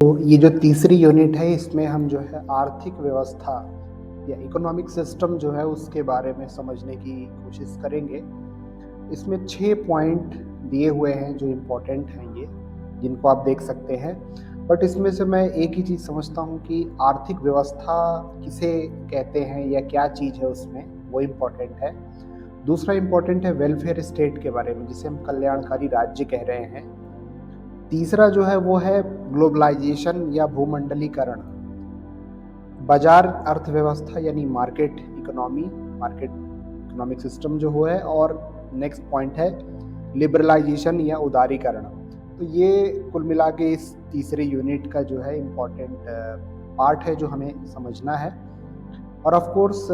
तो ये जो तीसरी यूनिट है इसमें हम जो है आर्थिक व्यवस्था या इकोनॉमिक सिस्टम जो है उसके बारे में समझने की कोशिश करेंगे। इसमें 6 पॉइंट दिए हुए हैं जो इम्पोर्टेंट हैं ये, जिनको आप देख सकते हैं। बट इसमें से मैं एक ही चीज़ समझता हूँ कि आर्थिक व्यवस्था किसे कहते हैं या क्या चीज़ है उसमें, वो इम्पोर्टेंट है। दूसरा इम्पोर्टेंट है वेलफेयर स्टेट के बारे में, जिसे हम कल्याणकारी राज्य कह रहे हैं। तीसरा जो है वो है ग्लोबलाइजेशन या भूमंडलीकरण, बाजार अर्थव्यवस्था यानी market economy, market economic system जो वो है। और नेक्स्ट पॉइंट है लिबरलाइजेशन या उदारीकरण। तो ये कुल मिला के इस तीसरे यूनिट का जो है इम्पोर्टेंट पार्ट है जो हमें समझना है। और ऑफ कोर्स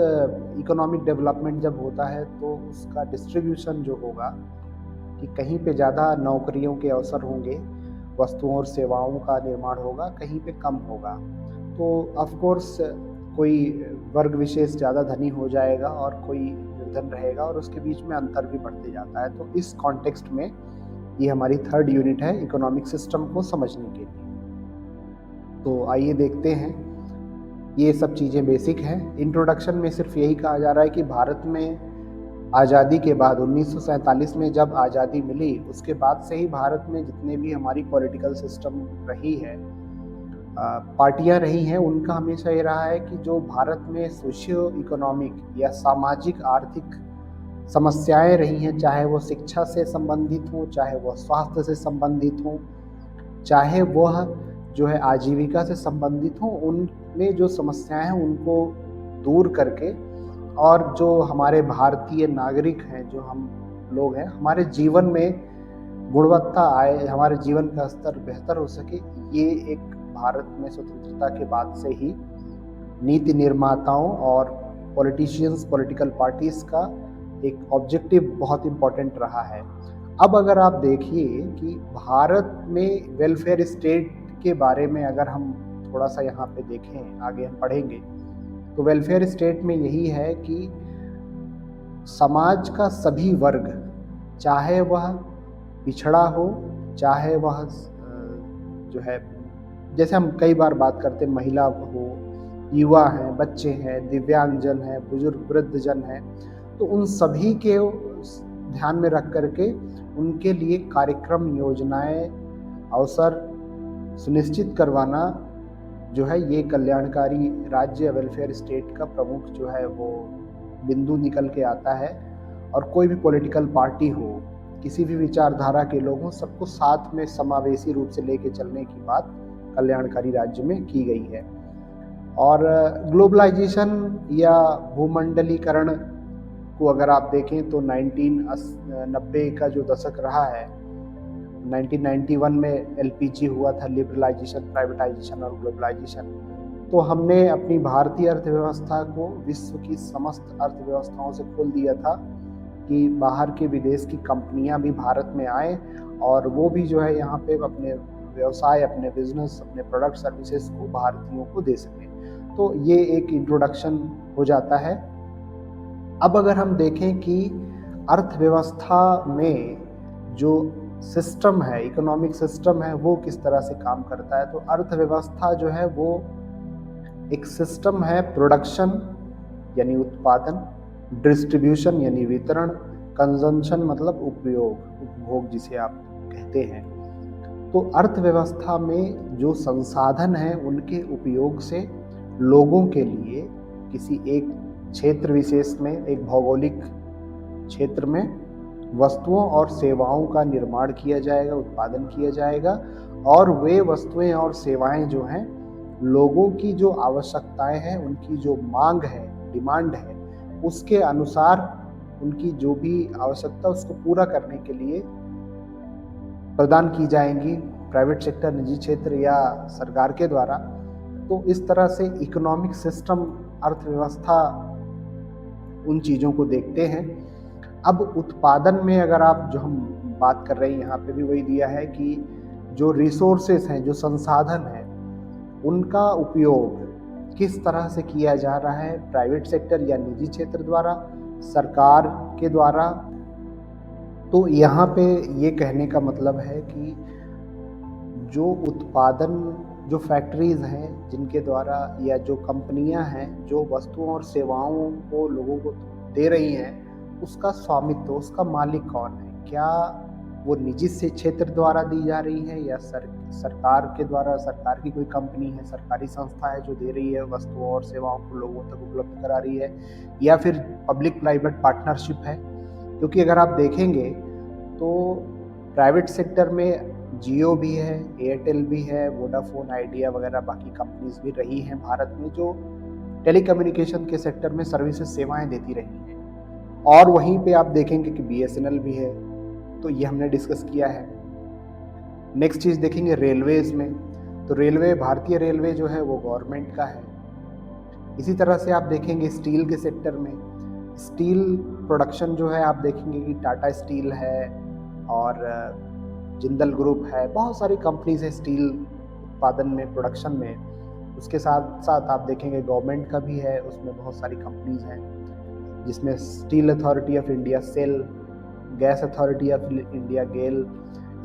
इकोनॉमिक डेवलपमेंट जब होता है तो उसका डिस्ट्रीब्यूशन जो होगा कि कहीं पे ज़्यादा नौकरियों के अवसर होंगे, वस्तुओं और सेवाओं का निर्माण होगा, कहीं पे कम होगा। तो ऑफ कोर्स कोई वर्ग विशेष ज़्यादा धनी हो जाएगा और कोई निर्धन रहेगा और उसके बीच में अंतर भी बढ़ते जाता है। तो इस कॉन्टेक्स्ट में ये हमारी थर्ड यूनिट है इकोनॉमिक सिस्टम को समझने के लिए। तो आइए देखते हैं। ये सब चीज़ें बेसिक हैं। इंट्रोडक्शन में सिर्फ यही कहा जा रहा है कि भारत में आज़ादी के बाद 1947 में जब आज़ादी मिली, उसके बाद से ही भारत में जितने भी हमारी पॉलिटिकल सिस्टम रही है, पार्टियां रही हैं, उनका हमेशा ये रहा है कि जो भारत में सोशियो इकोनॉमिक या सामाजिक आर्थिक समस्याएं रही हैं, चाहे वो शिक्षा से संबंधित हो, चाहे वह स्वास्थ्य से संबंधित हो, चाहे वह जो है आजीविका से संबंधित हो, उनमें जो समस्याएं हैं उनको दूर करके और जो हमारे भारतीय नागरिक हैं, जो हम लोग हैं, हमारे जीवन में गुणवत्ता आए, हमारे जीवन का स्तर बेहतर हो सके, ये एक भारत में स्वतंत्रता के बाद से ही नीति निर्माताओं और पॉलिटिशियंस, पॉलिटिकल पार्टीज का एक ऑब्जेक्टिव बहुत इम्पोर्टेंट रहा है। अब अगर आप देखिए कि भारत में वेलफेयर स्टेट के बारे में अगर हम थोड़ा सा यहाँ पे देखें, आगे हम पढ़ेंगे, तो वेलफेयर स्टेट में यही है कि समाज का सभी वर्ग, चाहे वह पिछड़ा हो, चाहे वह जो है, जैसे हम कई बार बात करते हैं, महिला हो, युवा हैं, बच्चे हैं, दिव्यांगजन हैं, बुजुर्ग वृद्धजन हैं, तो उन सभी के ध्यान में रख करके उनके लिए कार्यक्रम, योजनाएं, अवसर सुनिश्चित करवाना जो है, ये कल्याणकारी राज्य वेलफेयर स्टेट का प्रमुख जो है वो बिंदु निकल के आता है। और कोई भी पॉलिटिकल पार्टी हो, किसी भी विचारधारा के लोग हों, सबको साथ में समावेशी रूप से लेके चलने की बात कल्याणकारी राज्य में की गई है। और ग्लोबलाइजेशन या भूमंडलीकरण को अगर आप देखें तो 1990 का जो दशक रहा है, 1991 में एलपीजी हुआ था, लिबरलाइजेशन, प्राइवेटाइजेशन और ग्लोबलाइजेशन। तो हमने अपनी भारतीय अर्थव्यवस्था को विश्व की समस्त अर्थव्यवस्थाओं से खोल दिया था कि बाहर के विदेश की कंपनियां भी भारत में आए और वो भी जो है यहाँ पे अपने व्यवसाय, अपने बिजनेस, अपने प्रोडक्ट सर्विसेज को भारतीयों को दे सकें। तो ये एक इंट्रोडक्शन हो जाता है। अब अगर हम देखें कि अर्थव्यवस्था में जो सिस्टम है, इकोनॉमिक सिस्टम है, वो किस तरह से काम करता है, तो अर्थव्यवस्था जो है वो एक सिस्टम है। प्रोडक्शन यानी उत्पादन, डिस्ट्रीब्यूशन यानी वितरण, कंजम्पशन मतलब उपयोग, उपभोग जिसे आप कहते हैं। तो अर्थव्यवस्था में जो संसाधन हैं उनके उपयोग से लोगों के लिए किसी एक क्षेत्र विशेष में, एक भौगोलिक क्षेत्र में वस्तुओं और सेवाओं का निर्माण किया जाएगा, उत्पादन किया जाएगा। और वे वस्तुएं और सेवाएं जो हैं, लोगों की जो आवश्यकताएं हैं, उनकी जो मांग है, डिमांड है, उसके अनुसार उनकी जो भी आवश्यकता उसको पूरा करने के लिए प्रदान की जाएंगी, प्राइवेट सेक्टर, निजी क्षेत्र या सरकार के द्वारा। तो इस तरह से इकोनॉमिक सिस्टम, अर्थव्यवस्था उन चीज़ों को देखते हैं। अब उत्पादन में अगर आप, जो हम बात कर रहे हैं, यहाँ पे भी वही दिया है कि जो रिसोर्सेस हैं, जो संसाधन हैं, उनका उपयोग किस तरह से किया जा रहा है, प्राइवेट सेक्टर या निजी क्षेत्र द्वारा, सरकार के द्वारा। तो यहाँ पे ये कहने का मतलब है कि जो उत्पादन जो फैक्ट्रीज़ हैं जिनके द्वारा या जो कंपनियां हैं जो वस्तुओं और सेवाओं को लोगों को दे रही हैं, उसका स्वामित्व, उसका मालिक कौन है? क्या वो निजी से क्षेत्र द्वारा दी जा रही है या सरकार के द्वारा, सरकार की कोई कंपनी है, सरकारी संस्था है जो दे रही है वस्तुओं और सेवाओं को लोगों तक उपलब्ध करा रही है, या फिर पब्लिक प्राइवेट पार्टनरशिप है? क्योंकि अगर आप देखेंगे तो प्राइवेट सेक्टर में जियो भी है, एयरटेल भी है, वोडाफोन, आइडिया वगैरह बाकी कंपनीज भी रही हैं भारत में जो टेलीकम्युनिकेशन के सेक्टर में सर्विसेज सेवाएं देती रही हैं। और वहीं पे आप देखेंगे कि बीएसएनएल भी है, तो ये हमने डिस्कस किया है। नेक्स्ट चीज़ देखेंगे रेलवेज़ में, तो रेलवे, भारतीय रेलवे जो है वो गवर्नमेंट का है। इसी तरह से आप देखेंगे स्टील के सेक्टर में, स्टील प्रोडक्शन जो है आप देखेंगे कि टाटा स्टील है और जिंदल ग्रुप है, बहुत सारी कंपनीज है स्टील उत्पादन में, प्रोडक्शन में। उसके साथ साथ आप देखेंगे गवर्नमेंट का भी है, उसमें बहुत सारी कंपनीज हैं जिसमें steel authority of India SAIL, gas authority of India GAIL,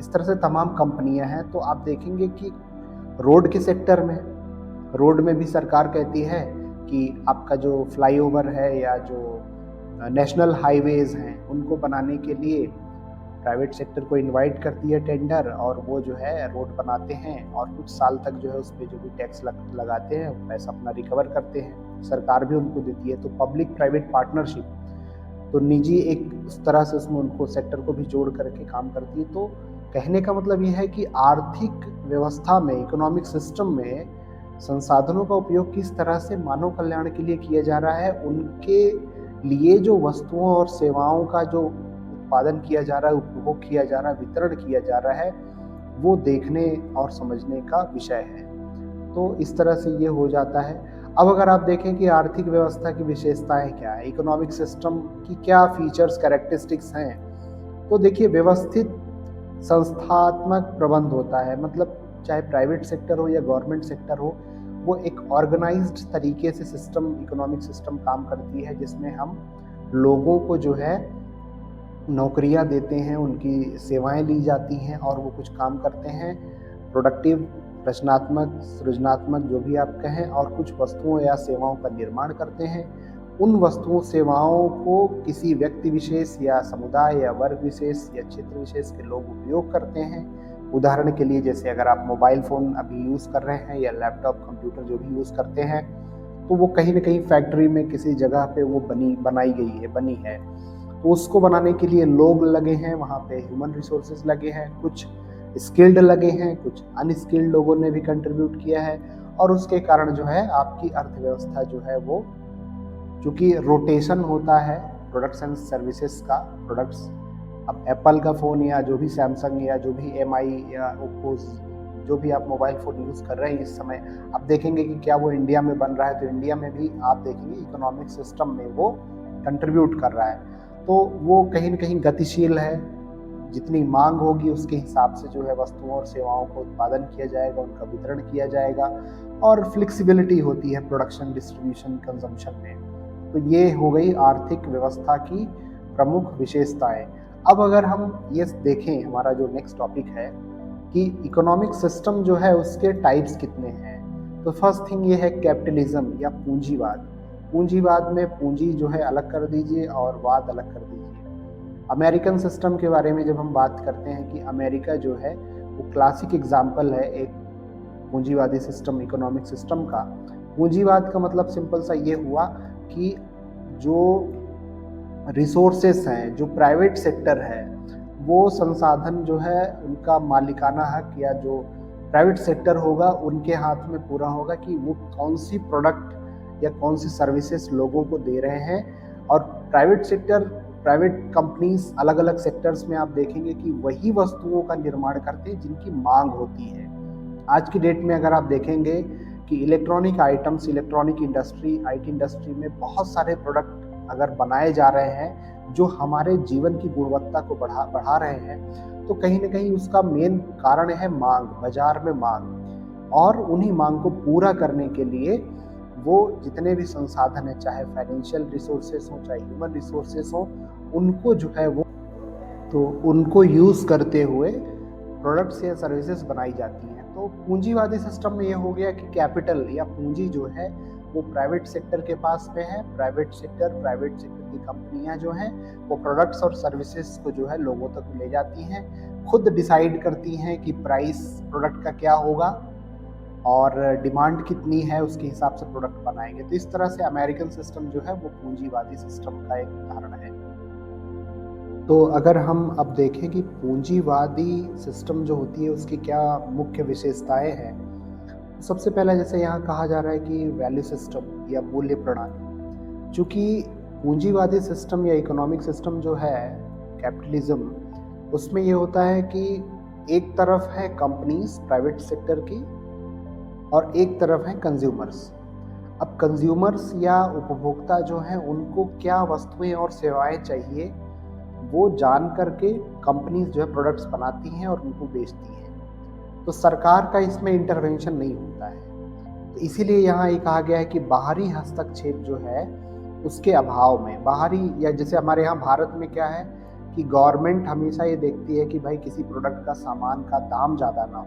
इस तरह से तमाम कंपनियां हैं। तो आप देखेंगे कि रोड के सेक्टर में, रोड में भी सरकार कहती है कि आपका जो फ्लाईओवर है या जो नेशनल हाईवेज हैं उनको बनाने के लिए प्राइवेट सेक्टर को इनवाइट करती है टेंडर, और वो जो है रोड बनाते हैं और कुछ साल तक जो है उस पर जो भी टैक्स लगाते हैं पैसा अपना रिकवर करते हैं, सरकार भी उनको देती है। तो पब्लिक प्राइवेट पार्टनरशिप, तो निजी एक उस तरह से उसमें उनको सेक्टर को भी जोड़ करके काम करती है। तो कहने का मतलब ये है कि आर्थिक व्यवस्था में, इकोनॉमिक सिस्टम में संसाधनों का उपयोग किस तरह से मानव कल्याण के लिए किया जा रहा है, उनके लिए जो वस्तुओं और सेवाओं का जो उत्पादन किया जा रहा है, उपभोग किया जा रहा है, वितरण किया जा रहा है, वो देखने और समझने का विषय है। तो इस तरह से ये हो जाता है। अब अगर आप देखें कि आर्थिक व्यवस्था की विशेषताएं क्या है, इकोनॉमिक सिस्टम की क्या फीचर्स, कैरेक्टरिस्टिक्स हैं, तो देखिए व्यवस्थित संस्थात्मक प्रबंध होता है, मतलब चाहे प्राइवेट सेक्टर हो या गवर्नमेंट सेक्टर हो, वो एक ऑर्गेनाइज्ड तरीके से सिस्टम, इकोनॉमिक सिस्टम काम करती है जिसमें हम लोगों को जो है नौकरियां देते हैं, उनकी सेवाएं ली जाती हैं और वो कुछ काम करते हैं, प्रोडक्टिव, रचनात्मक, सृजनात्मक जो भी आप कहें, और कुछ वस्तुओं या सेवाओं का निर्माण करते हैं। उन वस्तुओं सेवाओं को किसी व्यक्ति विशेष या समुदाय या वर्ग विशेष या क्षेत्र विशेष के लोग उपयोग करते हैं। उदाहरण के लिए जैसे अगर आप मोबाइल फ़ोन अभी यूज़ कर रहे हैं या लैपटॉप, कंप्यूटर जो भी यूज़ करते हैं, तो वो कहीं ना कहीं फैक्ट्री में किसी जगह पे वो बनी है, तो उसको बनाने के लिए लोग लगे हैं, वहाँ पे ह्यूमन रिसोर्सेज लगे हैं, कुछ स्किल्ड लगे हैं, कुछ अनस्किल्ड लोगों ने भी कंट्रीब्यूट किया है, और उसके कारण जो है आपकी अर्थव्यवस्था जो है वो, चूँकि रोटेशन होता है प्रोडक्ट्स एंड सर्विसेज का, प्रोडक्ट्स, अब एप्पल का फ़ोन या जो भी सैमसंग या जो भी एमआई या ओप्पो, जो भी आप मोबाइल फ़ोन यूज़ कर रहे हैं इस समय, आप देखेंगे कि क्या वो इंडिया में बन रहा है, तो इंडिया में भी आप देखेंगे इकोनॉमिक सिस्टम में वो कंट्रीब्यूट कर रहा है। तो वो कहीं ना कहीं गतिशील है, जितनी मांग होगी उसके हिसाब से जो है वस्तुओं और सेवाओं को उत्पादन किया जाएगा, उनका वितरण किया जाएगा, और फ्लेक्सिबिलिटी होती है प्रोडक्शन, डिस्ट्रीब्यूशन, कंजम्पशन में। तो ये हो गई आर्थिक व्यवस्था की प्रमुख विशेषताएं। अब अगर हम ये देखें, हमारा जो नेक्स्ट टॉपिक है कि इकोनॉमिक सिस्टम जो है उसके टाइप्स कितने हैं, तो फर्स्ट थिंग ये है कैपिटलिज्म या पूंजीवाद। पूंजीवाद में पूंजी जो है अलग कर दीजिए और वाद अलग कर दीजिए। अमेरिकन सिस्टम के बारे में जब हम बात करते हैं कि अमेरिका जो है वो क्लासिक एग्जाम्पल है एक पूंजीवादी सिस्टम, इकोनॉमिक सिस्टम का। पूंजीवाद का मतलब सिंपल सा ये हुआ कि जो रिसोर्सेस हैं, जो प्राइवेट सेक्टर है, वो संसाधन जो है उनका मालिकाना हक या जो प्राइवेट सेक्टर होगा उनके हाथ में पूरा होगा कि वो कौन सी प्रोडक्ट या कौन सी सर्विसेज लोगों को दे रहे हैं। और प्राइवेट सेक्टर, प्राइवेट कंपनीज अलग अलग सेक्टर्स में आप देखेंगे कि वही वस्तुओं का निर्माण करते हैं जिनकी मांग होती है। आज की डेट में अगर आप देखेंगे कि electronic items, electronic industry, IT industry में बहुत सारे प्रोडक्ट अगर बनाए जा रहे हैं जो हमारे जीवन की गुणवत्ता को बढ़ा रहे हैं, तो कहीं ना कहीं उसका मेन कारण है मांग, बाजार में मांग। और उन्हीं मांग को पूरा करने के लिए वो जितने भी संसाधन हैं, चाहे फाइनेंशियल रिसोर्सेस हो, चाहे ह्यूमन रिसोर्सेस हो, उनको जो है वो, तो उनको यूज़ करते हुए प्रोडक्ट्स या सर्विसेज बनाई जाती हैं। तो पूंजीवादी सिस्टम में ये हो गया कि कैपिटल या पूंजी जो है वो प्राइवेट सेक्टर के पास में है। प्राइवेट सेक्टर की कंपनियां जो हैं वो प्रोडक्ट्स और सर्विसेज को जो है लोगों तक ले जाती हैं, खुद डिसाइड करती हैं कि प्राइस प्रोडक्ट का क्या होगा और डिमांड कितनी है, उसके हिसाब से प्रोडक्ट बनाएंगे। तो इस तरह से अमेरिकन सिस्टम जो है वो पूंजीवादी सिस्टम का एक उदाहरण है। तो अगर हम अब देखें कि पूंजीवादी सिस्टम जो होती है उसकी क्या मुख्य विशेषताएं हैं, तो सबसे पहले जैसे यहाँ कहा जा रहा है कि वैल्यू सिस्टम या मूल्य प्रणाली। चूँकि पूंजीवादी सिस्टम या इकोनॉमिक सिस्टम जो है कैपिटलिज्म, उसमें ये होता है कि एक तरफ है कंपनीज प्राइवेट सेक्टर की और एक तरफ है कंज्यूमर्स। अब कंज्यूमर्स या उपभोक्ता जो हैं उनको क्या वस्तुएं और सेवाएं चाहिए वो जान करके कंपनीज जो है प्रोडक्ट्स बनाती हैं और उनको बेचती हैं। तो सरकार का इसमें इंटरवेंशन नहीं होता है। तो इसीलिए यहाँ ये कहा गया है कि बाहरी हस्तक्षेप जो है उसके अभाव में, बाहरी या जैसे हमारे यहाँ भारत में क्या है कि गवर्नमेंट हमेशा ये देखती है कि भाई किसी प्रोडक्ट का सामान का दाम ज़्यादा ना हो,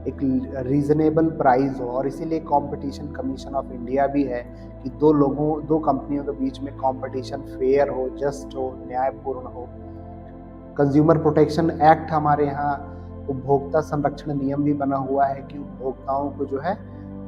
एक रीजनेबल प्राइस हो, और इसीलिए कंपटीशन कमीशन ऑफ इंडिया भी है कि दो कंपनियों के बीच में कंपटीशन फेयर हो, जस्ट हो, न्यायपूर्ण हो। कंज्यूमर प्रोटेक्शन एक्ट हमारे यहाँ उपभोक्ता संरक्षण नियम भी बना हुआ है कि उपभोक्ताओं को जो है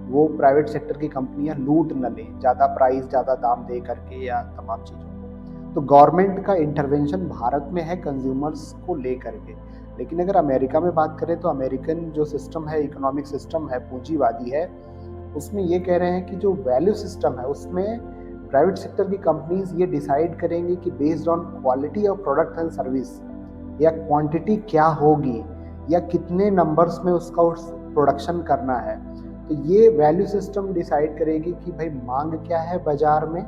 वो प्राइवेट सेक्टर की कंपनियां लूट न लें ज़्यादा प्राइस ज़्यादा दाम दे करके या तमाम चीज़ों को। तो गवर्नमेंट का इंटरवेंशन भारत में है कंज्यूमर्स को ले करके। लेकिन अगर अमेरिका में बात करें तो अमेरिकन जो सिस्टम है, इकोनॉमिक सिस्टम है, पूंजीवादी है, उसमें ये कह रहे हैं कि जो वैल्यू सिस्टम है उसमें प्राइवेट सेक्टर की कंपनीज ये डिसाइड करेंगी कि based on quality of product and service या क्वांटिटी क्या होगी या कितने नंबर्स में उसका प्रोडक्शन करना है। तो ये वैल्यू सिस्टम डिसाइड करेगी कि भाई मांग क्या है बाजार में,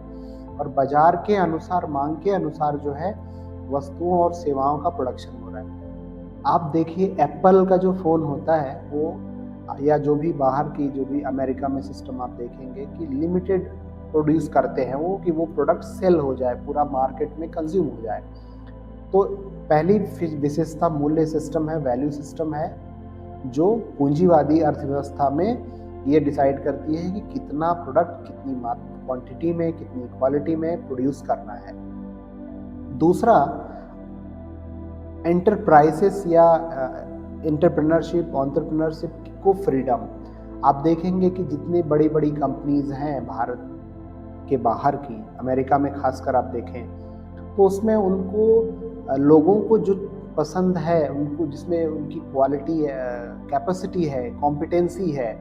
और बाजार के अनुसार, मांग के अनुसार जो है वस्तुओं और सेवाओं का प्रोडक्शन हो रहा है। आप देखिए एप्पल का जो फ़ोन होता है वो, या जो भी बाहर की जो भी अमेरिका में सिस्टम आप देखेंगे कि लिमिटेड प्रोड्यूस करते हैं वो, कि वो प्रोडक्ट सेल हो जाए, पूरा मार्केट में कंज्यूम हो जाए। तो पहली विशेषता मूल्य सिस्टम है, वैल्यू सिस्टम है, जो पूंजीवादी अर्थव्यवस्था में ये डिसाइड करती है कि कितना प्रोडक्ट कितनी क्वांटिटी में, कितनी क्वालिटी में प्रोड्यूस करना है। दूसरा एंटरप्राइजेस या एंटरप्रेन्योरशिप को फ्रीडम। आप देखेंगे कि जितनी बड़ी बड़ी कंपनीज हैं भारत के बाहर की, अमेरिका में खासकर आप देखें तो उसमें उनको लोगों को जो पसंद है, उनको जिसमें उनकी क्वालिटी कैपेसिटी है, कॉम्पिटेंसी है,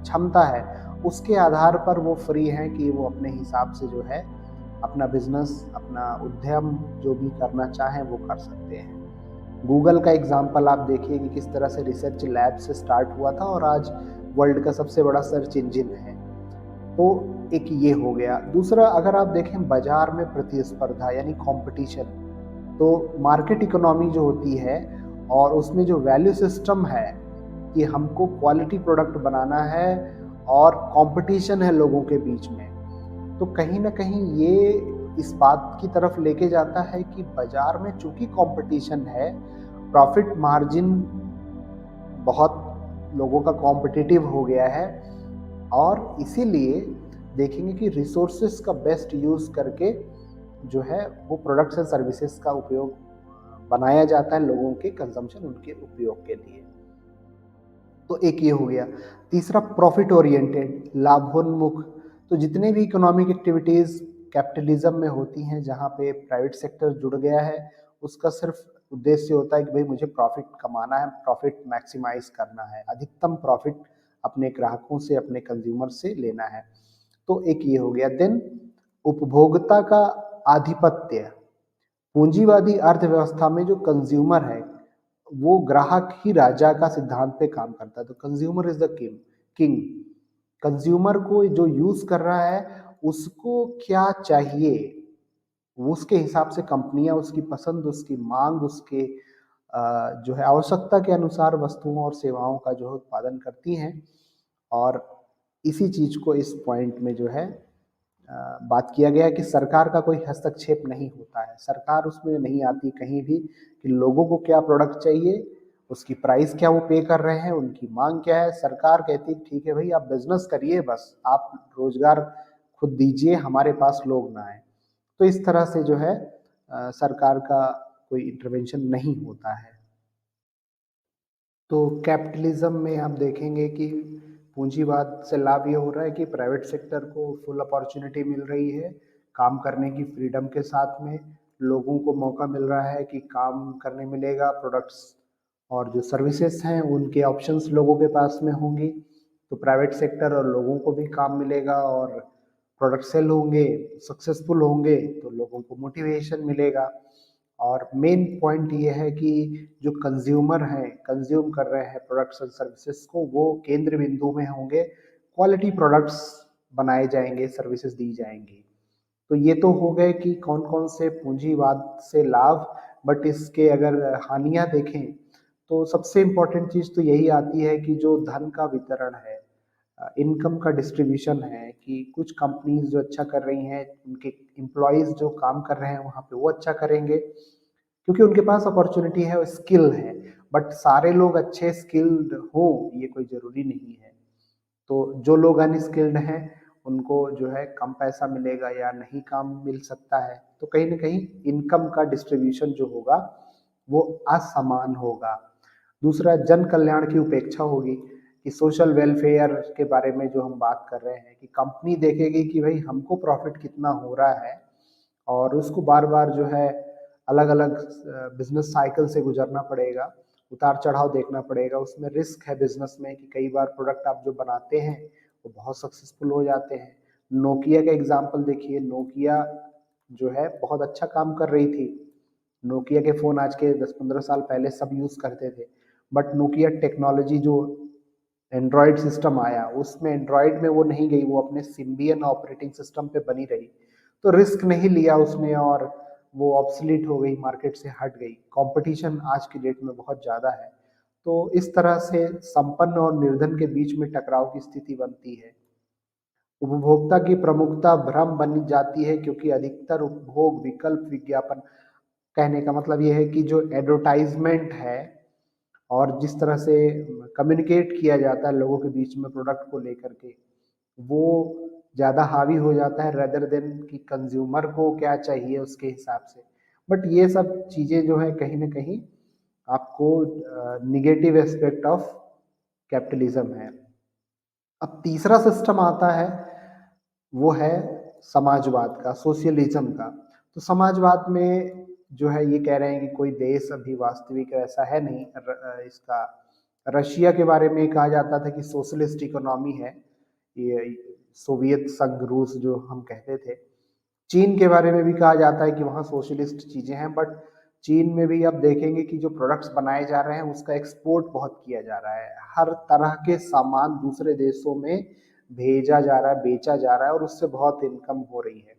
क्षमता है, उसके आधार पर वो फ्री हैं कि वो अपने हिसाब से जो है अपना बिजनेस, अपना उद्यम जो भी करना चाहें वो कर सकते हैं। गूगल का एग्जाम्पल आप देखिए कि किस तरह से रिसर्च लैब से स्टार्ट हुआ था और आज वर्ल्ड का सबसे बड़ा सर्च इंजन है। तो एक ये हो गया। दूसरा, अगर आप देखें बाजार में प्रतिस्पर्धा यानी कंपटीशन, तो मार्केट इकोनॉमी जो होती है और उसमें जो वैल्यू सिस्टम है कि हमको क्वालिटी प्रोडक्ट बनाना है और कंपटीशन है लोगों के बीच में, तो कहीं ना कहीं ये इस बात की तरफ लेके जाता है कि बाजार में चूंकि कंपटीशन है, प्रॉफिट मार्जिन बहुत लोगों का कॉम्पिटिटिव हो गया है, और इसीलिए देखेंगे कि रिसोर्सेस का बेस्ट यूज़ करके जो है वो प्रोडक्ट्स एंड सर्विसेज का उपयोग बनाया जाता है लोगों के कंजम्पशन, उनके उपयोग के लिए। तो एक ये हो गया। तीसरा प्रॉफिट ओरिएंटेड, लाभोन्मुख। तो जितने भी इकोनॉमिक एक्टिविटीज़ कैपिटलिज्म में होती हैं जहाँ पे प्राइवेट सेक्टर जुड़ गया है, उसका सिर्फ उद्देश्य होता है कि भाई मुझे प्रॉफिट कमाना है, प्रॉफिट मैक्सिमाइज करना है, अधिकतम प्रॉफिट अपने ग्राहकों से, अपने कंज्यूमर से लेना है। तो एक ये हो गया। देन उपभोक्ता का आधिपत्य। पूंजीवादी अर्थव्यवस्था में जो कंज्यूमर है वो ग्राहक ही राजा का सिद्धांत पे काम करता है। तो consumer is the king. Consumer को जो यूज कर रहा है उसको क्या चाहिए, उसके हिसाब से कंपनियां उसकी पसंद, उसकी मांग, उसके जो है आवश्यकता के अनुसार वस्तुओं और सेवाओं का जो है उत्पादन करती हैं। और इसी चीज को इस पॉइंट में जो है बात किया गया कि सरकार का कोई हस्तक्षेप नहीं होता है, सरकार उसमें नहीं आती कहीं भी कि लोगों को क्या प्रोडक्ट चाहिए उसकी प्राइस क्या वो पे कर रहे हैं, उनकी मांग क्या है। सरकार कहती है ठीक है भाई आप बिजनेस करिए, बस आप रोजगार खुद दीजिए, हमारे पास लोग ना आए। तो इस तरह से जो है सरकार का कोई इंटरवेंशन नहीं होता है। तो कैपिटलिज्म में आप देखेंगे कि पूंजीवाद से लाभ ये हो रहा है कि प्राइवेट सेक्टर को फुल अपॉर्चुनिटी मिल रही है काम करने की फ्रीडम के साथ में। लोगों को मौका मिल रहा है कि काम करने मिलेगा, प्रोडक्ट्स और जो सर्विसेज हैं उनके ऑप्शंस लोगों के पास में होंगी। तो प्राइवेट सेक्टर और लोगों को भी काम मिलेगा और प्रोडक्ट सेल होंगे, सक्सेसफुल होंगे तो लोगों को मोटिवेशन मिलेगा। और मेन पॉइंट ये है कि जो कंज्यूमर हैं, कंज्यूम कर रहे हैं प्रोडक्ट्स एंड सर्विसेज को, वो केंद्र बिंदु में होंगे। क्वालिटी प्रोडक्ट्स बनाए जाएंगे, सर्विसेज दी जाएंगी। तो ये तो हो गए कि कौन कौन से पूंजीवाद से लाभ। बट इसके अगर हानियां देखें तो सबसे इम्पोर्टेंट चीज तो यही आती है कि जो धन का वितरण है, इनकम का डिस्ट्रीब्यूशन है, कि कुछ कंपनीज जो अच्छा कर रही हैं उनके एम्प्लॉयज जो काम कर रहे हैं वहाँ पे वो अच्छा करेंगे क्योंकि उनके पास अपॉर्चुनिटी है, स्किल है। बट सारे लोग अच्छे स्किल्ड हो ये कोई जरूरी नहीं है। तो जो लोग अनस्किल्ड हैं उनको जो है कम पैसा मिलेगा या नहीं काम मिल सकता है। तो कहीं ना कहीं इनकम का डिस्ट्रीब्यूशन जो होगा वो असमान होगा। दूसरा, जन कल्याण की उपेक्षा होगी कि सोशल वेलफेयर के बारे में जो हम बात कर रहे हैं कि कंपनी देखेगी कि भाई हमको प्रॉफिट कितना हो रहा है और उसको बार बार जो है अलग अलग बिजनेस साइकिल से गुजरना पड़ेगा, उतार चढ़ाव देखना पड़ेगा। उसमें रिस्क है बिजनेस में कि कई बार प्रोडक्ट आप जो बनाते हैं वो बहुत सक्सेसफुल हो जाते हैं। नोकिया का एग्जाम्पल देखिए, नोकिया जो है बहुत अच्छा काम कर रही थी। नोकिया के फ़ोन आज के 10-15 साल पहले सब यूज़ करते थे। बट नोकिया टेक्नोलॉजी जो एंड्रॉयड सिस्टम आया उसमें एंड्रॉयड में वो नहीं गई, वो अपने सिम्बियन ऑपरेटिंग सिस्टम पे बनी रही। तो रिस्क नहीं लिया उसने और वो ऑब्सलीट हो गई, मार्केट से हट गई। कंपटीशन आज की डेट में बहुत ज़्यादा है। तो इस तरह से संपन्न और निर्धन के बीच में टकराव की स्थिति बनती है। उपभोक्ता की प्रमुखता भ्रम बन जाती है क्योंकि अधिकतर उपभोग विकल्प विज्ञापन, कहने का मतलब ये है कि जो एडवर्टाइजमेंट है और जिस तरह से कम्युनिकेट किया जाता है लोगों के बीच में प्रोडक्ट को लेकर के, वो ज़्यादा हावी हो जाता है रेदर देन कि कंज्यूमर को क्या चाहिए उसके हिसाब से। बट ये सब चीज़ें जो है कहीं ना कहीं आपको निगेटिव एस्पेक्ट ऑफ कैपिटलिज्म है। अब तीसरा सिस्टम आता है, वो है समाजवाद का, सोशलिज्म का। तो समाजवाद में जो है ये कह रहे हैं कि कोई देश अभी वास्तविक ऐसा है नहीं। इसका रशिया के बारे में कहा जाता था कि सोशलिस्ट इकोनॉमी है ये, सोवियत संघ रूस जो हम कहते थे। चीन के बारे में भी कहा जाता है कि वहाँ सोशलिस्ट चीजें हैं। बट चीन में भी आप देखेंगे कि जो प्रोडक्ट्स बनाए जा रहे हैं उसका एक्सपोर्ट बहुत किया जा रहा है। हर तरह के सामान दूसरे देशों में भेजा जा रहा है, बेचा जा रहा है और उससे बहुत इनकम हो रही है।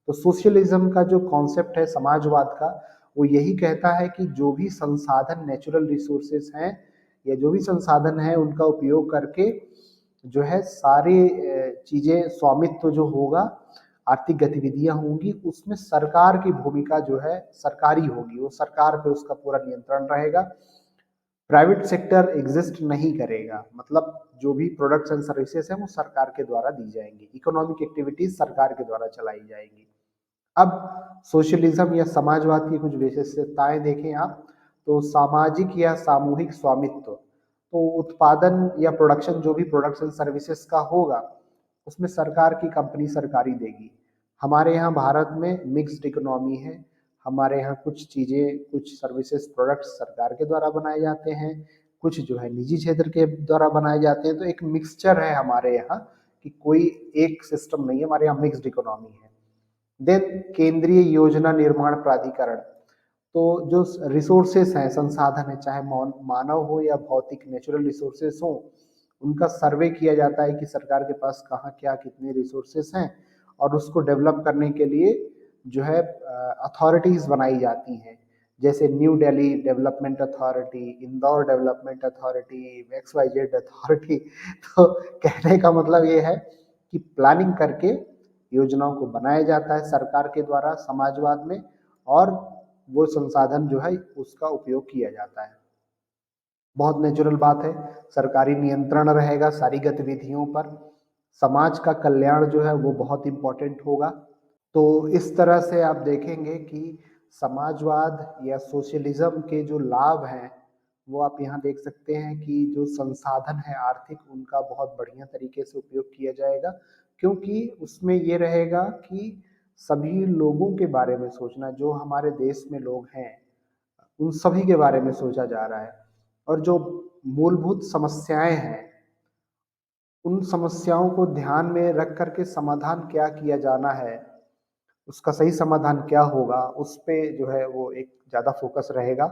तो सोशलिज्म का जो कॉन्सेप्ट है समाजवाद का, वो यही कहता है कि जो भी संसाधन, नेचुरल रिसोर्सेस हैं या जो भी संसाधन है उनका उपयोग करके जो है सारी चीजें, स्वामित्व जो होगा, आर्थिक गतिविधियां होंगी, उसमें सरकार की भूमिका जो है सरकारी होगी। वो सरकार पे उसका पूरा नियंत्रण रहेगा। प्राइवेट सेक्टर एग्जिस्ट नहीं करेगा। मतलब जो भी प्रोडक्ट्स एंड सर्विसेज हैं वो सरकार के द्वारा दी जाएंगी, इकोनॉमिक एक्टिविटीज सरकार के द्वारा चलाई जाएंगी। अब सोशलिज्म या समाजवाद की कुछ विशेषताएं देखें आप, तो सामाजिक या सामूहिक स्वामित्व। तो उत्पादन या प्रोडक्शन, जो भी प्रोडक्ट्स एंड सर्विसेज का होगा उसमें सरकार की कंपनी सरकारी देगी। हमारे यहाँ भारत में मिक्स्ड इकोनॉमी है। हमारे यहाँ कुछ चीज़ें, कुछ सर्विसेज, प्रोडक्ट्स सरकार के द्वारा बनाए जाते हैं, कुछ जो है निजी क्षेत्र के द्वारा बनाए जाते हैं। तो एक मिक्सचर है हमारे यहाँ कि कोई एक सिस्टम नहीं है, हमारे यहाँ मिक्स्ड इकोनॉमी है। देन केंद्रीय योजना निर्माण प्राधिकरण। तो जो रिसोर्सेस हैं, संसाधन है, चाहे मानव हो या भौतिक नेचुरल रिसोर्सेस हो, उनका सर्वे किया जाता है कि सरकार के पास कहाँ क्या कितने रिसोर्सेस हैं और उसको डेवलप करने के लिए जो है अथॉरिटीज बनाई जाती हैं। जैसे new Delhi development authority, Indore development authority, XYZ authority. तो कहने का मतलब ये है कि प्लानिंग करके योजनाओं को बनाया जाता है सरकार के द्वारा समाजवाद में, और वो संसाधन जो है उसका उपयोग किया जाता है। बहुत नेचुरल बात है, सरकारी नियंत्रण रहेगा सारी गतिविधियों पर, समाज का कल्याण जो है वो बहुत इम्पोर्टेंट होगा। तो इस तरह से आप देखेंगे कि समाजवाद या सोशलिज़्म के जो लाभ हैं, वो आप यहाँ देख सकते हैं कि जो संसाधन है आर्थिक, उनका बहुत बढ़िया तरीके से उपयोग किया जाएगा, क्योंकि उसमें ये रहेगा कि सभी लोगों के बारे में सोचना, जो हमारे देश में लोग हैं, उन सभी के बारे में सोचा जा रहा है। और जो मूलभूत समस्याएँ हैं, उन समस्याओं को ध्यान में रख कर के समाधान क्या किया जाना है, उसका सही समाधान क्या होगा, उस पे जो है वो एक ज़्यादा फ़ोकस रहेगा।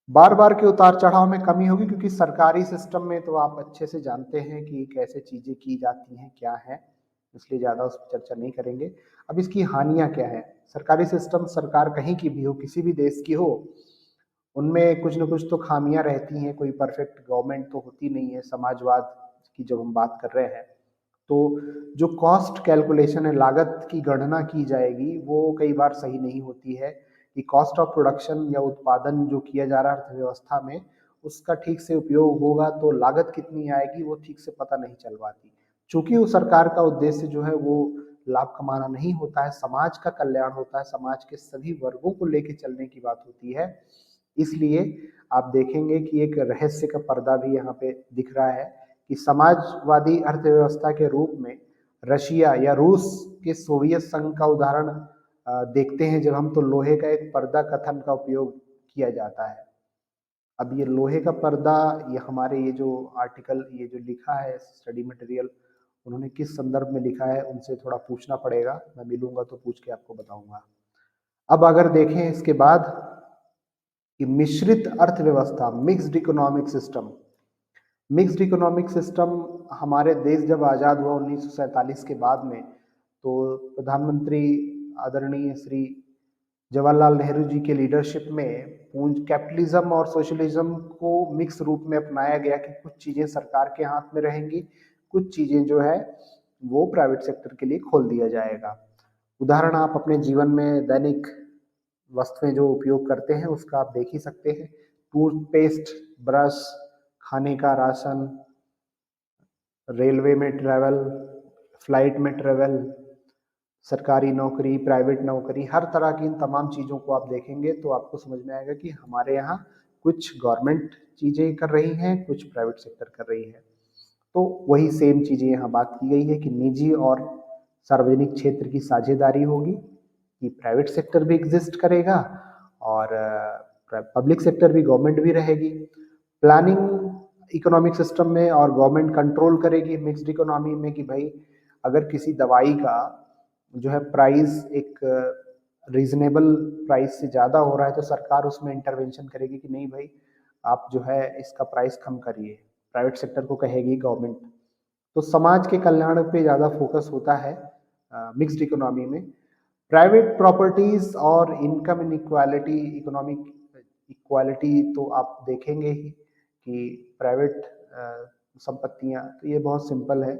बार-बार के उतार-चढ़ाव में कमी होगी, क्योंकि सरकारी सिस्टम में तो आप अच्छे से जानते हैं कि कैसे चीज़ें की जाती हैं, क्या हैं, इसलिए ज़्यादा उस पर चर्चा नहीं करेंगे। अब इसकी हानियाँ क्या हैं? सरकारी सिस्टम, सरकार कहीं की भी हो, किसी भी देश की हो, उनमें कुछ न कुछ तो खामियाँ रहती हैं, कोई परफेक्ट गवर्नमेंट तो होती नहीं है। समाजवाद की जब हम बात कर रहे हैं, तो जो कॉस्ट कैलकुलेशन है, लागत की गणना की जाएगी, वो कई बार सही नहीं होती है कि कॉस्ट ऑफ प्रोडक्शन या उत्पादन जो किया जा रहा है अर्थव्यवस्था में, उसका ठीक से उपयोग होगा तो लागत कितनी आएगी, वो ठीक से पता नहीं चल पाती। चूँकि वो सरकार का उद्देश्य जो है वो लाभ कमाना नहीं होता है, समाज का कल्याण होता है, समाज के सभी वर्गों को लेके चलने की बात होती है। इसलिए आप देखेंगे कि एक रहस्य का पर्दा भी यहाँ पे दिख रहा है कि समाजवादी अर्थव्यवस्था के रूप में रशिया या रूस के सोवियत संघ का उदाहरण देखते हैं जब हम, तो लोहे का एक पर्दा कथन का उपयोग किया जाता है। अब ये लोहे का पर्दा, ये हमारे ये जो आर्टिकल, ये जो लिखा है स्टडी मटेरियल, उन्होंने किस संदर्भ में लिखा है, उनसे थोड़ा पूछना पड़ेगा। मैं मिलूंगा तो पूछ के आपको बताऊंगा। अब अगर देखें इसके बाद कि मिश्रित अर्थव्यवस्था, mixed economic system, mixed economic system हमारे देश जब आज़ाद हुआ 1947 के बाद में, तो प्रधानमंत्री आदरणीय श्री जवाहरलाल नेहरू जी के लीडरशिप में पूंज कैपिटलिज्म और सोशलिज्म को मिक्स रूप में अपनाया गया कि कुछ चीज़ें सरकार के हाथ में रहेंगी, कुछ चीज़ें जो है वो प्राइवेट सेक्टर के लिए खोल दिया जाएगा। उदाहरण आप अपने जीवन में दैनिक वस्तुएं जो उपयोग करते हैं उसका आप देख ही सकते हैं। टूथपेस्ट, ब्रश, खाने का राशन, रेलवे में ट्रैवल, फ्लाइट में ट्रैवल, सरकारी नौकरी, प्राइवेट नौकरी, हर तरह की इन तमाम चीज़ों को आप देखेंगे तो आपको समझ में आएगा कि हमारे यहाँ कुछ गवर्नमेंट चीज़ें कर रही हैं, कुछ प्राइवेट सेक्टर कर रही है। तो वही सेम चीज़ें यहाँ बात की गई है कि निजी और सार्वजनिक क्षेत्र की साझेदारी होगी, कि प्राइवेट सेक्टर भी एग्जिस्ट करेगा और पब्लिक सेक्टर भी, गवर्नमेंट भी रहेगी। प्लानिंग इकोनॉमिक सिस्टम में और गवर्नमेंट कंट्रोल करेगी मिक्स्ड इकोनॉमी में कि भाई अगर किसी दवाई का जो है प्राइस एक रीजनेबल प्राइस से ज़्यादा हो रहा है, तो सरकार उसमें इंटरवेंशन करेगी कि नहीं भाई, आप जो है इसका प्राइस कम करिए, प्राइवेट सेक्टर को कहेगी गवर्नमेंट। तो समाज के कल्याण पे ज़्यादा फोकस होता है मिक्स्ड इकोनॉमी में। प्राइवेट प्रॉपर्टीज और इनकम इनइक्वालिटी, इकोनॉमिक इक्वालिटी तो आप देखेंगे ही कि प्राइवेट संपत्तियां, तो ये बहुत सिंपल है।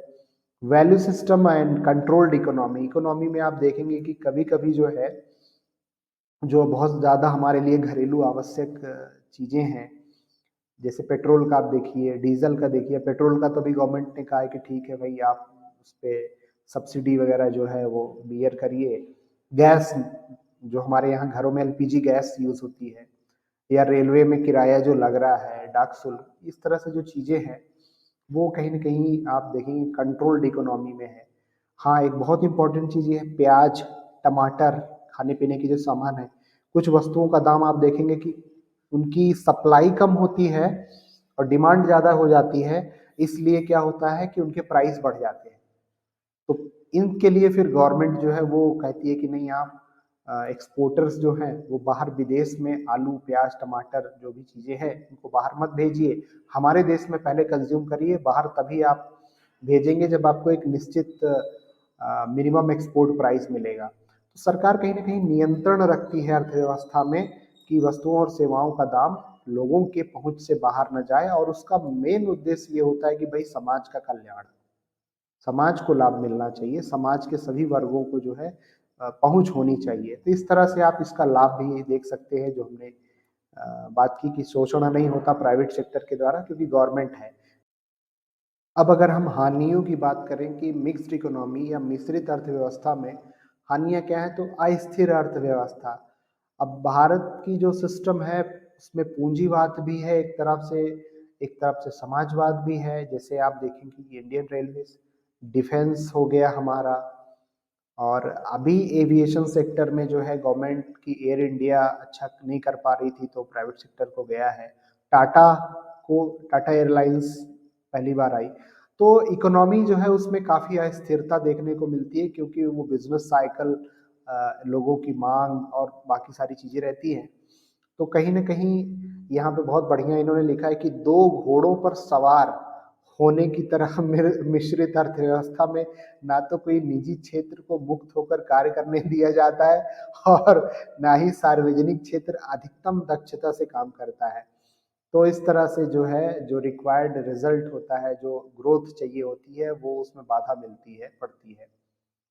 Value system and controlled economy, economy में आप देखेंगे कि कभी कभी जो है, जो बहुत ज़्यादा हमारे लिए घरेलू आवश्यक चीज़ें हैं, जैसे पेट्रोल का आप देखिए, डीजल का देखिए। पेट्रोल का तो भी गवर्नमेंट ने कहा है कि ठीक है भाई, आप उस पर सब्सिडी वगैरह जो है वो बियर करिए। गैस, जो हमारे यहाँ घरों में एलपीजी गैस यूज़ होती है, या रेलवे में किराया जो लग रहा है, डाक शुल्क, इस तरह से जो चीज़ें हैं वो कहीं ना कहीं आप देखेंगे कंट्रोल्ड इकोनॉमी में है। हाँ, एक बहुत इंपॉर्टेंट चीज़ ये है, प्याज, टमाटर, खाने पीने की जो सामान है, कुछ वस्तुओं का दाम आप देखेंगे कि उनकी सप्लाई कम होती है और डिमांड ज़्यादा हो जाती है, इसलिए क्या होता है कि उनके प्राइस बढ़ जाते हैं। तो इनके लिए फिर गवर्नमेंट जो है वो कहती है कि नहीं, आप एक्सपोर्टर्स जो हैं वो बाहर विदेश में आलू, प्याज, टमाटर, जो भी चीज़ें हैं उनको बाहर मत भेजिए, हमारे देश में पहले कंज्यूम करिए, बाहर तभी आप भेजेंगे जब आपको एक निश्चित मिनिमम एक्सपोर्ट प्राइस मिलेगा। तो सरकार कहीं ना कहीं नियंत्रण रखती है अर्थव्यवस्था में कि वस्तुओं और सेवाओं का दाम लोगों के पहुंच से बाहर न जाए, और उसका मेन उद्देश्य ये होता है कि भाई समाज का कल्याण, समाज को लाभ मिलना चाहिए, समाज के सभी वर्गों को जो है पहुंच होनी चाहिए। तो इस तरह से आप इसका लाभ भी देख सकते हैं जो हमने बात की कि शोषण नहीं होता प्राइवेट सेक्टर के द्वारा क्योंकि गवर्नमेंट है। अब अगर हम हानियों की बात करें कि मिक्स्ड इकोनॉमी या मिश्रित अर्थव्यवस्था में हानियाँ क्या हैं, तो अस्थिर अर्थव्यवस्था। अब भारत की जो सिस्टम है उसमें पूंजीवाद भी है एक तरफ से समाजवाद भी है। जैसे आप देखेंगे कि इंडियन रेलवेज, डिफेंस हो गया हमारा, और अभी एविएशन सेक्टर में जो है गवर्नमेंट की एयर इंडिया अच्छा नहीं कर पा रही थी तो प्राइवेट सेक्टर को गया है। टाटा को टाटा एयरलाइंस पहली बार आई। तो इकोनॉमी जो है उसमें काफ़ी अस्थिरता देखने को मिलती है क्योंकि वो बिजनेस साइकिल, लोगों की मांग और बाकी सारी चीज़ें रहती हैं। तो कहीं न कहीं यहाँ पे बहुत बढ़िया इन्होंने लिखा है कि दो घोड़ों पर सवार होने की तरह मिश्रित अर्थव्यवस्था में ना तो कोई निजी क्षेत्र को मुक्त होकर कार्य करने दिया जाता है और ना ही सार्वजनिक क्षेत्र अधिकतम दक्षता से काम करता है। तो इस तरह से जो है, जो रिक्वायर्ड रिजल्ट होता है, जो ग्रोथ चाहिए होती है, वो उसमें बाधा मिलती है, पड़ती है।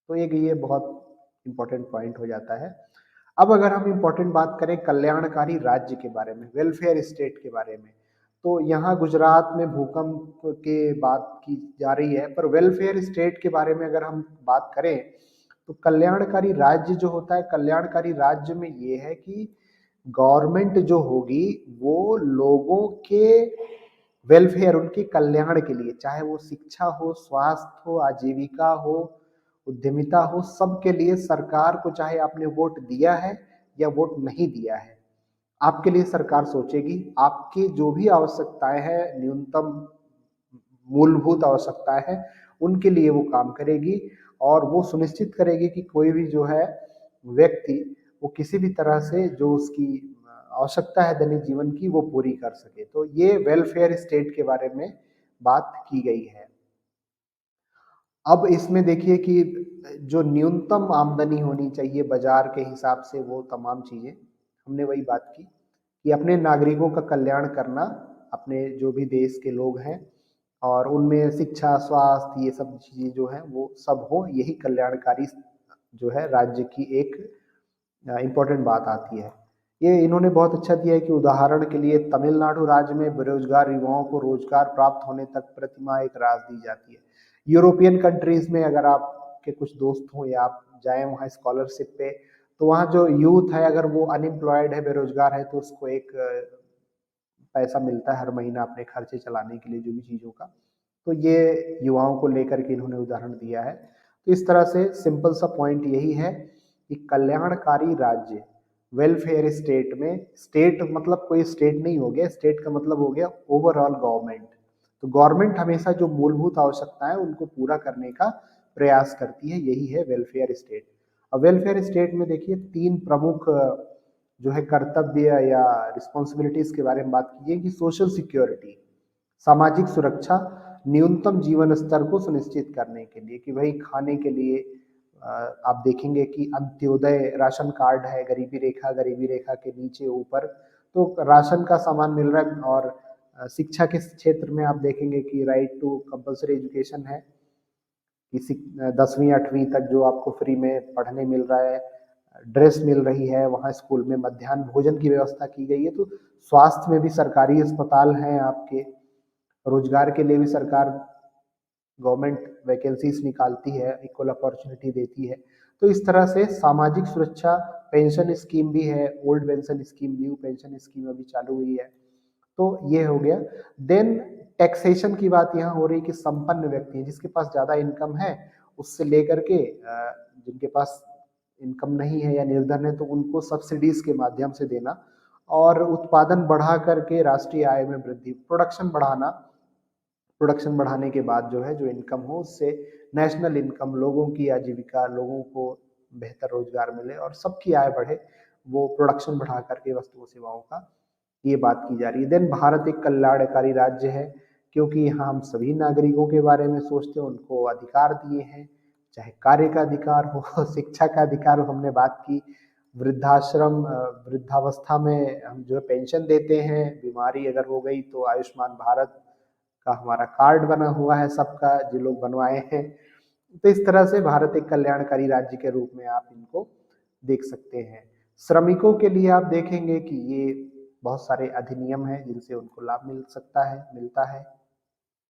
तो एक ये बहुत इम्पोर्टेंट पॉइंट हो जाता है। अब अगर हम इम्पोर्टेंट बात करें कल्याणकारी राज्य के बारे में, वेलफेयर स्टेट के बारे में, तो यहाँ गुजरात में भूकंप के बात की जा रही है, पर वेलफेयर स्टेट के बारे में अगर हम बात करें तो कल्याणकारी राज्य जो होता है, कल्याणकारी राज्य में ये है कि गवर्नमेंट जो होगी वो लोगों के वेलफेयर, उनके कल्याण के लिए, चाहे वो शिक्षा हो, स्वास्थ्य हो, आजीविका हो, उद्यमिता हो, सबके लिए सरकार को, चाहे आपने वोट दिया है या वोट नहीं दिया है, आपके लिए सरकार सोचेगी। आपकी जो भी आवश्यकताएं हैं, न्यूनतम मूलभूत आवश्यकताएं हैं, उनके लिए वो काम करेगी और वो सुनिश्चित करेगी कि कोई भी जो है व्यक्ति वो किसी भी तरह से जो उसकी आवश्यकता है दैनिक जीवन की वो पूरी कर सके। तो ये वेलफेयर स्टेट के बारे में बात की गई है। अब इसमें देखिए कि जो न्यूनतम आमदनी होनी चाहिए बाजार के हिसाब से, वो तमाम चीज़ें हमने वही बात की कि अपने नागरिकों का कल्याण करना, अपने जो भी देश के लोग हैं, और उनमें शिक्षा, स्वास्थ्य, ये सब चीज़ें जो हैं वो सब हो, यही कल्याणकारी जो है राज्य की एक इम्पोर्टेंट बात आती है। ये इन्होंने बहुत अच्छा दिया है कि उदाहरण के लिए तमिलनाडु राज्य में बेरोजगार युवाओं को रोजगार प्राप्त होने तक प्रतिमाह एक राशि दी जाती है। यूरोपियन कंट्रीज में अगर आपके कुछ दोस्त हों या आप जाएं वहाँ स्कॉलरशिप पे, तो वहाँ जो यूथ है अगर वो अनएम्प्लॉयड है, बेरोजगार है, तो उसको एक पैसा मिलता है हर महीना अपने खर्चे चलाने के लिए, जो भी चीज़ों का। तो ये युवाओं को लेकर के इन्होंने उदाहरण दिया है। तो इस तरह से सिंपल सा पॉइंट यही है कि कल्याणकारी राज्य, वेलफेयर स्टेट में, स्टेट मतलब कोई स्टेट नहीं हो गया, स्टेट का मतलब हो गया ओवरऑल गवर्नमेंट। तो गवर्नमेंट हमेशा जो मूलभूत आवश्यकताएं उनको पूरा करने का प्रयास करती है, यही है वेलफेयर स्टेट। अब वेलफेयर स्टेट में देखिए तीन प्रमुख जो है कर्तव्य या रिस्पॉन्सिबिलिटीज के बारे में बात कीजिए कि सोशल सिक्योरिटी, सामाजिक सुरक्षा, न्यूनतम जीवन स्तर को सुनिश्चित करने के लिए कि भाई खाने के लिए आप देखेंगे कि अंत्योदय राशन कार्ड है, गरीबी रेखा के नीचे ऊपर तो राशन का सामान मिल रहा है। और शिक्षा के क्षेत्र में आप देखेंगे कि राइट टू कंपल्सरी एजुकेशन है, कि 10वीं 8वीं तक जो आपको फ्री में पढ़ने मिल रहा है, ड्रेस मिल रही है, वहाँ स्कूल में मध्याह्न भोजन की व्यवस्था की गई है। तो स्वास्थ्य में भी सरकारी अस्पताल हैं आपके, रोजगार के लिए भी सरकार गवर्नमेंट वैकेंसीज निकालती है, इक्वल अपॉर्चुनिटी देती है। तो इस तरह से सामाजिक सुरक्षा, पेंशन स्कीम भी है, old pension scheme, new pension scheme अभी चालू हुई है। तो ये हो गया। देन टैक्सेशन की बात यहाँ हो रही कि संपन्न व्यक्ति है, जिसके पास ज़्यादा इनकम है, उससे लेकर के जिनके पास इनकम नहीं है या निर्धन है, तो उनको सब्सिडीज के माध्यम से देना और उत्पादन बढ़ा करके राष्ट्रीय आय में वृद्धि, प्रोडक्शन बढ़ाने के बाद जो है जो इनकम हो उससे नेशनल इनकम, लोगों की आजीविका, लोगों को बेहतर रोजगार मिले और सबकी आय बढ़े, वो प्रोडक्शन बढ़ा करके वस्तुओं सेवाओं का, ये बात की जा रही है। देन भारत एक कल्याणकारी राज्य है क्योंकि यहाँ हम सभी नागरिकों के बारे में सोचते हैं, उनको अधिकार दिए हैं, चाहे कार्य का अधिकार हो, शिक्षा का अधिकार हो, हमने बात की, वृद्धाश्रम, वृद्धावस्था में हम जो है पेंशन देते हैं, बीमारी अगर हो गई तो आयुष्मान भारत का हमारा कार्ड बना हुआ है सबका, जो लोग बनवाए हैं। तो इस तरह से भारत एक कल्याणकारी राज्य के रूप में आप इनको देख सकते हैं। श्रमिकों के लिए आप देखेंगे कि ये बहुत सारे अधिनियम हैं जिनसे उनको लाभ मिल सकता है, मिलता है।